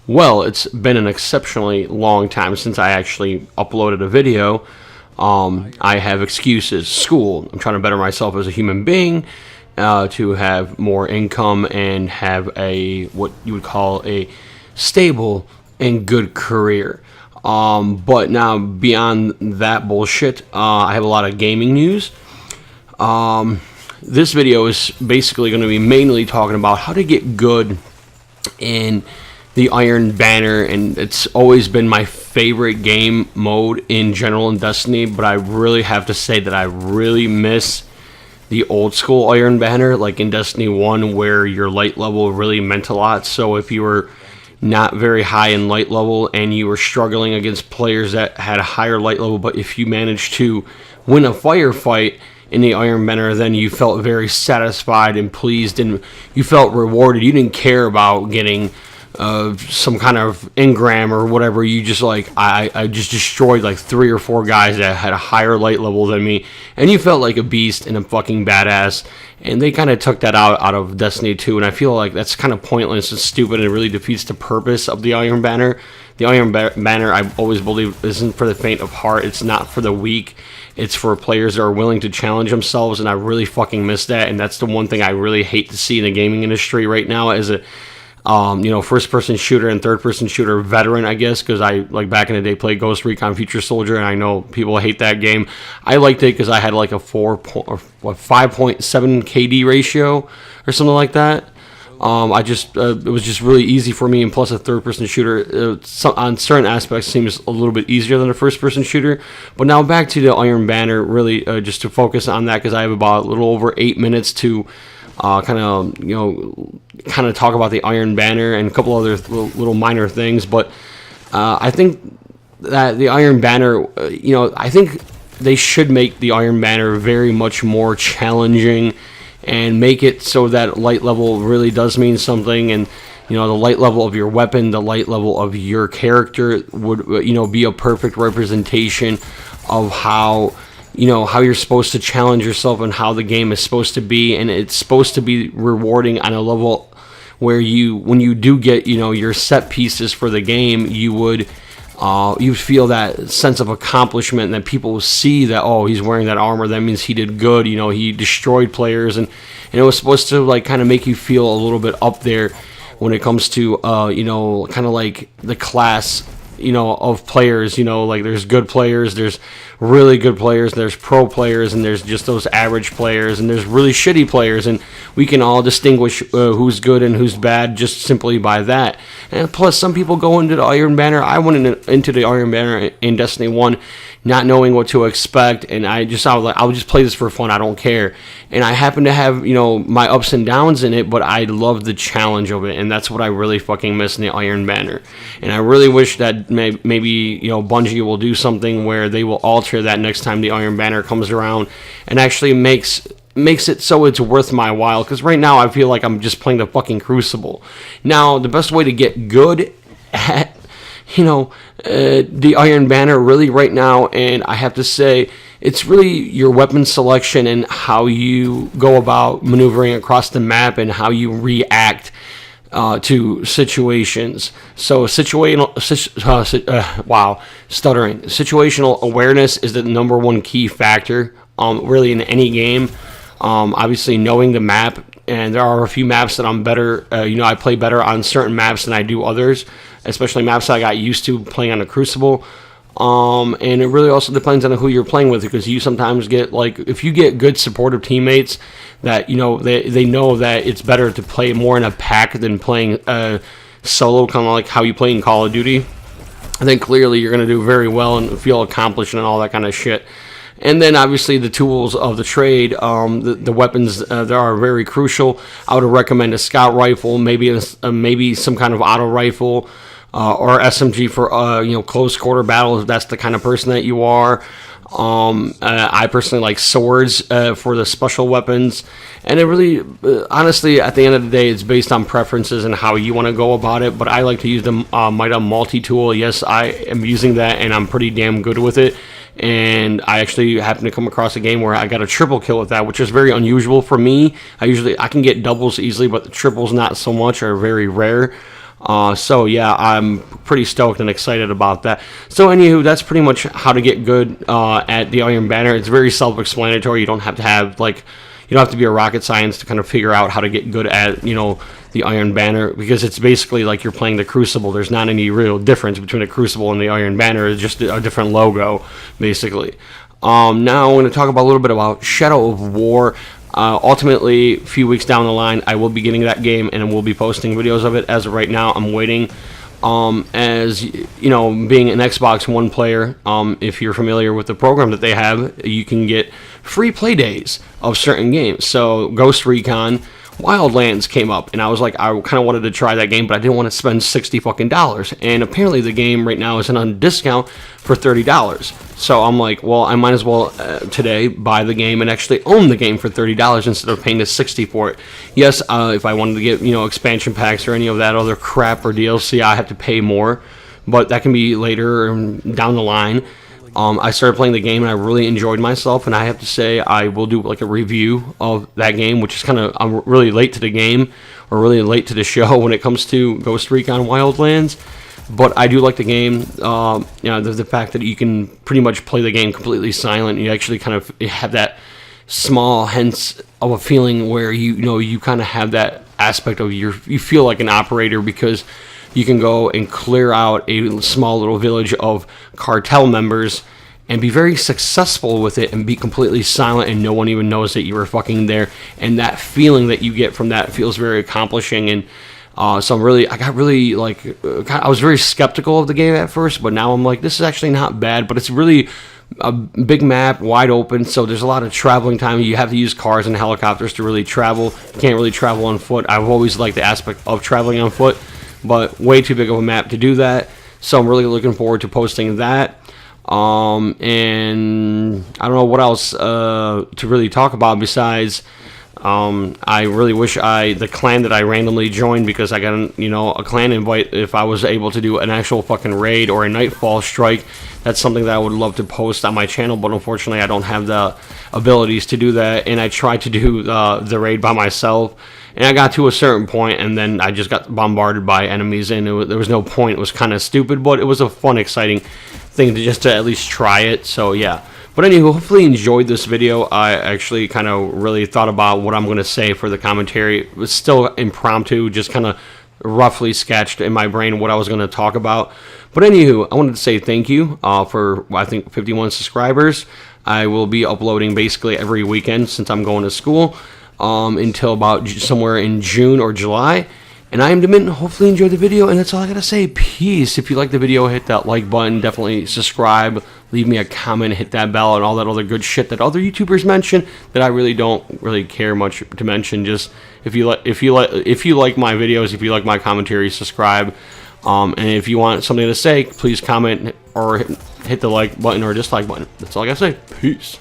Well, it's been an exceptionally long time since I actually uploaded a video. I have excuses. School. I'm trying to better myself as a human being, to have more income and have a what you would call a stable and good career. But now beyond that bullshit, I have a lot of gaming news. This video is basically going to be mainly talking about how to get good in the Iron Banner, and it's always been my favorite game mode in general in Destiny, but I really have to say that I really miss the old school Iron Banner, like in Destiny 1, where your light level really meant a lot. So if you were not very high in light level and you were struggling against players that had a higher light level, but if you managed to win a firefight in the Iron Banner, then you felt very satisfied and pleased, and you felt rewarded. You didn't care about getting some kind of engram or whatever. You just like, I just destroyed like 3 or 4 guys that had a higher light level than me, and you felt like a beast and a fucking badass. And they kind of took that out of Destiny 2, and I feel like that's kind of pointless and stupid, and it really defeats the purpose of the Iron Banner. The Iron Banner, I've always believed, isn't for the faint of heart. It's not for the weak. It's for players that are willing to challenge themselves, and I really fucking miss that. And that's the one thing I really hate to see in the gaming industry right now, as a first-person shooter and third-person shooter veteran, I guess, because I, like, back in the day, played Ghost Recon Future Soldier, and I know people hate that game. I liked it because I had, like, a 5.7 KD ratio or something like that. It was just really easy for me, and plus a third-person shooter, on certain aspects, seems a little bit easier than a first-person shooter. But now back to the Iron Banner, really, just to focus on that, because I have about a little over 8 minutes to kind of talk about the Iron Banner and a couple other little minor things. But I think that the Iron Banner, I think they should make the Iron Banner very much more challenging and make it so that light level really does mean something. And the light level of your weapon, the light level of your character would be a perfect representation of how you're supposed to challenge yourself and how the game is supposed to be. And it's supposed to be rewarding on a level where when you do get your set pieces for the game, you feel that sense of accomplishment, and that people see that, oh, he's wearing that armor, that means he did good. He destroyed players, and it was supposed to like kind of make you feel a little bit up there when it comes to kind of like the class of players. Like, there's good players, there's really good players, there's pro players, and there's just those average players, and there's really shitty players, and we can all distinguish who's good and who's bad just simply by that. And plus, some people go into the Iron Banner. I went into the Iron Banner in Destiny 1 not knowing what to expect, and I was like, I'll just play this for fun, I don't care. And I happen to have my ups and downs in it, but I love the challenge of it, and that's what I really fucking miss in the Iron Banner. And I really wish that maybe Bungie will do something where they will alter that next time the Iron Banner comes around, and actually makes it so it's worth my while. Because right now I feel like I'm just playing the fucking Crucible. Now, the best way to get good at the Iron Banner really right now, and I have to say, it's really your weapon selection and how you go about maneuvering across the map and how you react to situations. So situational awareness is the number one key factor, really, in any game. Obviously, knowing the map, and there are a few maps that I'm better. I play better on certain maps than I do others, especially maps that I got used to playing on the Crucible. And it really also depends on who you're playing with, because you sometimes get, like, if you get good supportive teammates that they know that it's better to play more in a pack than playing solo, kind of like how you play in Call of Duty, I think clearly you're going to do very well and feel accomplished and all that kind of shit. And then obviously the tools of the trade, the weapons that are very crucial. I would recommend a scout rifle, maybe some kind of auto rifle, or SMG for close quarter battle, if that's the kind of person that you are. I personally like swords for the special weapons, and it really, honestly, at the end of the day, it's based on preferences and how you want to go about it. But I like to use the Mida multi-tool. Yes, I am using that, and I'm pretty damn good with it. And I actually happened to come across a game where I got a triple kill with that, which is very unusual for me. I can get doubles easily, but the triples not so much, are very rare. So yeah, I'm pretty stoked and excited about that. So anywho, that's pretty much how to get good at the Iron Banner. It's very self-explanatory. You don't have to have like, you don't have to be a rocket science to kind of figure out how to get good at, you know, the Iron Banner, because it's basically like you're playing the Crucible. There's not any real difference between the Crucible and the Iron Banner. It's just a different logo, basically. Now I'm going to talk about a little bit about Shadow of War. Ultimately, a few weeks down the line, I will be getting that game and we'll be posting videos of it. As of right now, I'm waiting. As you know, being an Xbox One player, if you're familiar with the program that they have, you can get free play days of certain games. So Ghost Recon Wildlands came up, and I was like, I kind of wanted to try that game, but I didn't want to spend $60 fucking. And apparently the game right now is on discount for $30. So I'm like, well, I might as well today buy the game and actually own the game for $30 instead of paying the $60 for it. Yes, if I wanted to get, you know, expansion packs or any of that other crap or DLC, I have to pay more, but that can be later down the line. I started playing the game and I really enjoyed myself, and I have to say I will do like a review of that game, which is kind of, I'm really late to the game, or really late to the show when it comes to Ghost Recon Wildlands, but I do like the game. You know, the fact that you can pretty much play the game completely silent. You actually kind of have that small hence of a feeling where you know you kind of have that aspect of you feel like an operator, because you can go and clear out a small little village of cartel members and be very successful with it and be completely silent and no one even knows that you were fucking there. And that feeling that you get from that feels very accomplishing. And so I got really like, I was very skeptical of the game at first, but now I'm like, this is actually not bad, but it's really a big map, wide open, so there's a lot of traveling time. You have to use cars and helicopters to really travel. You can't really travel on foot. I've always liked the aspect of traveling on foot, but way too big of a map to do that. So I'm really looking forward to posting that. And I don't know what else to really talk about besides I really wish the clan that I randomly joined, because I got a clan invite, if I was able to do an actual fucking raid or a nightfall strike. That's something that I would love to post on my channel, but unfortunately I don't have the abilities to do that, and I tried to do the raid by myself, and I got to a certain point, and then I just got bombarded by enemies, and there was no point. It was kind of stupid, but it was a fun, exciting thing to at least try it. So yeah. But anyway, hopefully you enjoyed this video. I actually kind of really thought about what I'm going to say for the commentary. It was still impromptu, just kind of roughly sketched in my brain what I was going to talk about. But anywho, I wanted to say thank you for, I think, 51 subscribers. I will be uploading basically every weekend since I'm going to school until about somewhere in June or July. And I am Demint. Hopefully you enjoyed the video, and that's all I gotta say. Peace. If you like the video, hit that like button. Definitely subscribe. Leave me a comment. Hit that bell and all that other good shit that other YouTubers mention that I really don't care much to mention. Just if you like my videos, if you like my commentary, subscribe. And if you want something to say, please comment or hit the like button or dislike button. That's all I gotta say. Peace.